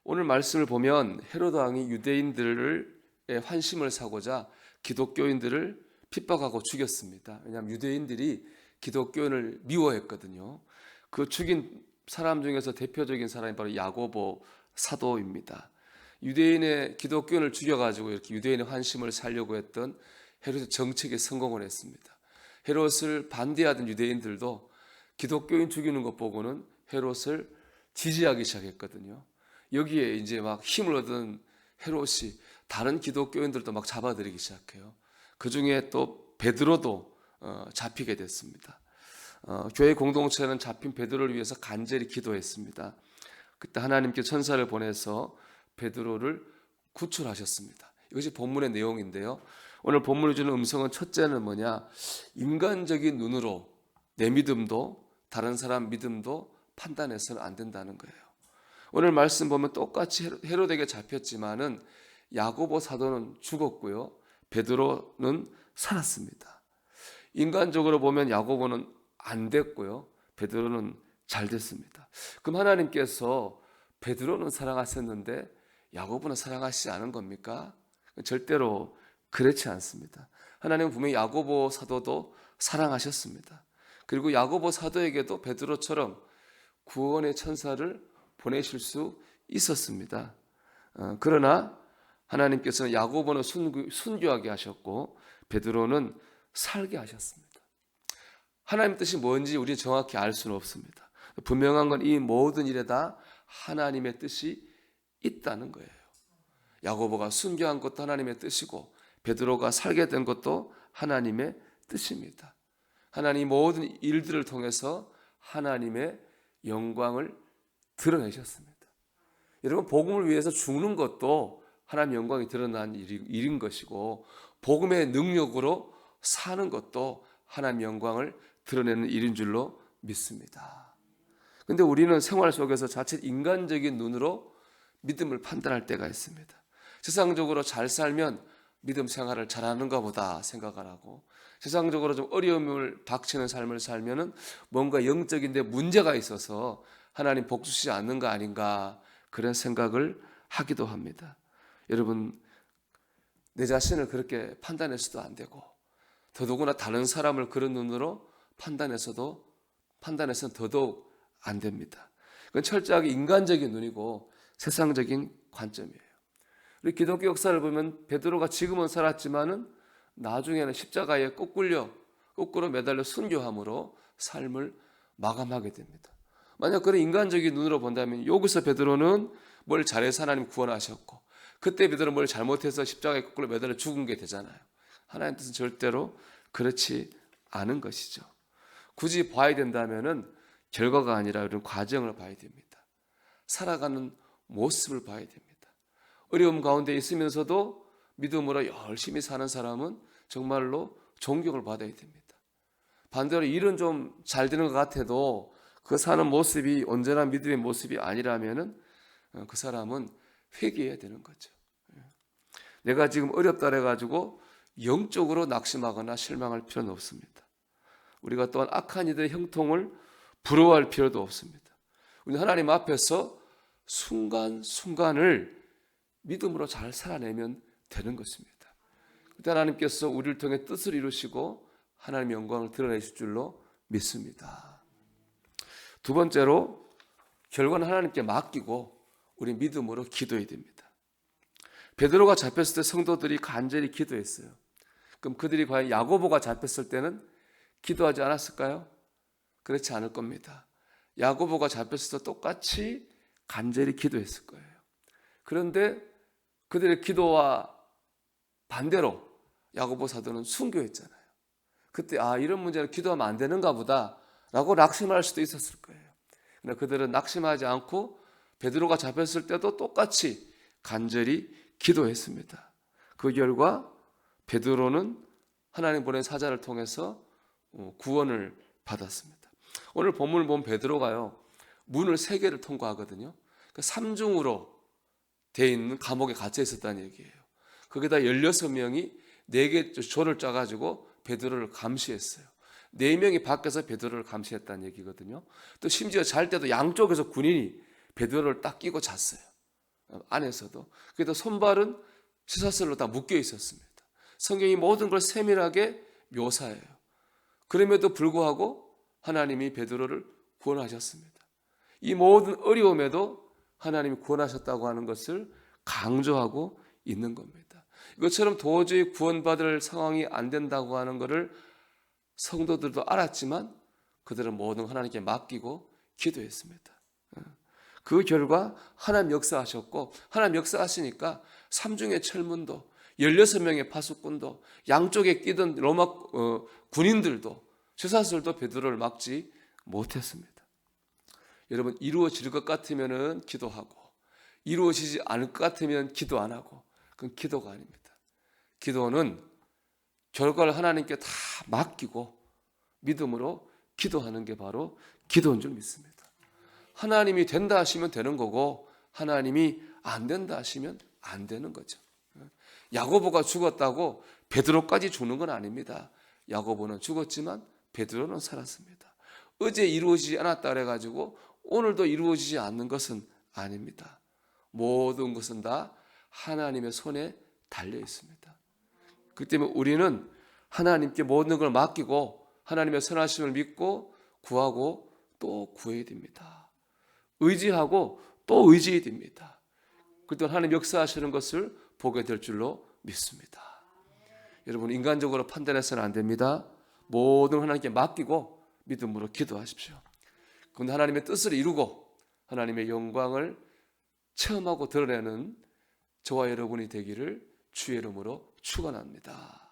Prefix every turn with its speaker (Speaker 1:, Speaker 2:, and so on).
Speaker 1: 오늘 말씀을 보면 헤로드 왕이 유대인들의 환심을 사고자 기독교인들을 핍박하고 죽였습니다. 왜냐하면 유대인들이 기독교인을 미워했거든요. 그 죽인 사람 중에서 대표적인 사람이 바로 야고보 사도입니다. 유대인의 기독교인을 죽여가지고 이렇게 유대인의 환심을 살려고 했던 헤롯의 정책에 성공을 했습니다. 헤롯을 반대하던 유대인들도 기독교인 죽이는 것 보고는 헤롯을 지지하기 시작했거든요. 여기에 이제 막 힘을 얻은 헤롯이 다른 기독교인들도 막 잡아들이기 시작해요. 그 중에 또 베드로도 잡히게 됐습니다. 교회 공동체는 잡힌 베드로를 위해서 간절히 기도했습니다. 그때 하나님께 천사를 보내서 베드로를 구출하셨습니다. 이것이 본문의 내용인데요. 오늘 본문이 주는 음성은 첫째는 뭐냐? 인간적인 눈으로 내 믿음도 다른 사람 믿음도 판단해서는 안 된다는 거예요. 오늘 말씀 보면 똑같이 헤롯에게 잡혔지만은 야고보 사도는 죽었고요. 베드로는 살았습니다. 인간적으로 보면 야고보는 안 됐고요. 베드로는 잘 됐습니다. 그럼 하나님께서 베드로는 사랑하셨는데 야고보는 사랑하시지 않은 겁니까? 절대로 그렇지 않습니다. 하나님은 분명히 야고보 사도도 사랑하셨습니다. 그리고 야고보 사도에게도 베드로처럼 구원의 천사를 보내실 수 있었습니다. 그러나 하나님께서는 야고보는 순교하게 하셨고 베드로는 살게 하셨습니다. 하나님 뜻이 뭔지 우리는 정확히 알 수는 없습니다. 분명한 건 이 모든 일에 다 하나님의 뜻이 있다는 거예요. 야고보가 순교한 것도 하나님의 뜻이고 베드로가 살게 된 것도 하나님의 뜻입니다. 하나님 모든 일들을 통해서 하나님의 영광을 드러내셨습니다. 여러분, 복음을 위해서 죽는 것도 하나님의 영광이 드러난 일인 것이고 복음의 능력으로 사는 것도 하나님의 영광을 드러내는 일인 줄로 믿습니다. 그런데 우리는 생활 속에서 자칫 인간적인 눈으로 믿음을 판단할 때가 있습니다. 세상적으로 잘 살면 믿음 생활을 잘하는가 보다 생각을 하고 세상적으로 좀 어려움을 닥치는 삶을 살면은 뭔가 영적인데 문제가 있어서 하나님 복 주시지 않는 거 아닌가 그런 생각을 하기도 합니다. 여러분, 내 자신을 그렇게 판단해서도 안 되고 더더구나 다른 사람을 그런 눈으로 판단해서는 더더욱 안 됩니다. 그건 철저하게 인간적인 눈이고 세상적인 관점이에요. 우리 기독교 역사를 보면 베드로가 지금은 살았지만은 나중에는 십자가에 거꾸로 매달려 순교함으로 삶을 마감하게 됩니다. 만약 그런 인간적인 눈으로 본다면 여기서 베드로는 뭘 잘해서 하나님 구원하셨고 그때 베드로는 뭘 잘못해서 십자가에 거꾸로 매달려 죽은 게 되잖아요. 하나님 뜻은 절대로 그렇지 않은 것이죠. 굳이 봐야 된다면은 결과가 아니라 이런 과정을 봐야 됩니다. 살아가는 모습을 봐야 됩니다. 어려움 가운데 있으면서도 믿음으로 열심히 사는 사람은 정말로 존경을 받아야 됩니다. 반대로 일은 좀 잘 되는 것 같아도 그 사는 모습이 온전한 믿음의 모습이 아니라면은 그 사람은 회개해야 되는 거죠. 내가 지금 어렵다 해가지고 영적으로 낙심하거나 실망할 필요는 없습니다. 우리가 또한 악한 이들의 형통을 부러워할 필요도 없습니다. 우리는 하나님 앞에서 순간순간을 믿음으로 잘 살아내면 되는 것입니다. 그때 하나님께서 우리를 통해 뜻을 이루시고 하나님의 영광을 드러내실 줄로 믿습니다. 두 번째로 결과는 하나님께 맡기고 우리 믿음으로 기도해야 됩니다. 베드로가 잡혔을 때 성도들이 간절히 기도했어요. 그럼 그들이 과연 야고보가 잡혔을 때는 기도하지 않았을까요? 그렇지 않을 겁니다. 야고보가 잡혔을 때 똑같이 간절히 기도했을 거예요. 그런데 그들의 기도와 반대로 야고보 사도는 순교했잖아요. 그때 이런 문제는 기도하면 안 되는가 보다 라고 낙심할 수도 있었을 거예요. 그러나 그들은 낙심하지 않고 베드로가 잡혔을 때도 똑같이 간절히 기도했습니다. 그 결과 베드로는 하나님 보낸 사자를 통해서 구원을 받았습니다. 오늘 본문을 보면 베드로가요 문을 3개를 통과하거든요. 그러니까 3중으로 되어 있는 감옥에 갇혀 있었다는 얘기예요. 거기다 16명이 4개 조를 짜가지고 베드로를 감시했어요. 4명이 밖에서 베드로를 감시했다는 얘기거든요. 또 심지어 잘 때도 양쪽에서 군인이 베드로를 딱 끼고 잤어요. 안에서도. 그래도 손발은 쇠사슬로 다 묶여 있었습니다. 성경이 모든 걸 세밀하게 묘사해요. 그럼에도 불구하고 하나님이 베드로를 구원하셨습니다. 이 모든 어려움에도 하나님이 구원하셨다고 하는 것을 강조하고 있는 겁니다. 이것처럼 도저히 구원받을 상황이 안 된다고 하는 것을 성도들도 알았지만 그들은 모든 하나님께 맡기고 기도했습니다. 그 결과 하나님 역사하셨고, 하나님 역사하시니까 삼중의 철문도 16명의 파수꾼도 양쪽에 끼던 로마 군인들도 쇠사슬도 베드로를 막지 못했습니다. 여러분, 이루어질 것 같으면 기도하고 이루어지지 않을 것 같으면 기도 안 하고, 그건 기도가 아닙니다. 기도는 결과를 하나님께 다 맡기고 믿음으로 기도하는 게 바로 기도인 줄 믿습니다. 하나님이 된다 하시면 되는 거고 하나님이 안 된다 하시면 안 되는 거죠. 야고보가 죽었다고 베드로까지 죽는 건 아닙니다. 야고보는 죽었지만 베드로는 살았습니다. 어제 이루어지지 않았다 그래가지고 오늘도 이루어지지 않는 것은 아닙니다. 모든 것은 다 하나님의 손에 달려 있습니다. 그렇기 때문에 우리는 하나님께 모든 걸 맡기고 하나님의 선하심을 믿고 구하고 또 구해야 됩니다. 의지하고 또 의지해야 됩니다. 그때 하나님 역사하시는 것을 보게 될 줄로 믿습니다. 여러분, 인간적으로 판단해서는 안 됩니다. 모든 하나님께 맡기고 믿음으로 기도하십시오. 그런데 하나님의 뜻을 이루고 하나님의 영광을 체험하고 드러내는 저와 여러분이 되기를 주의 이름으로 축원합니다.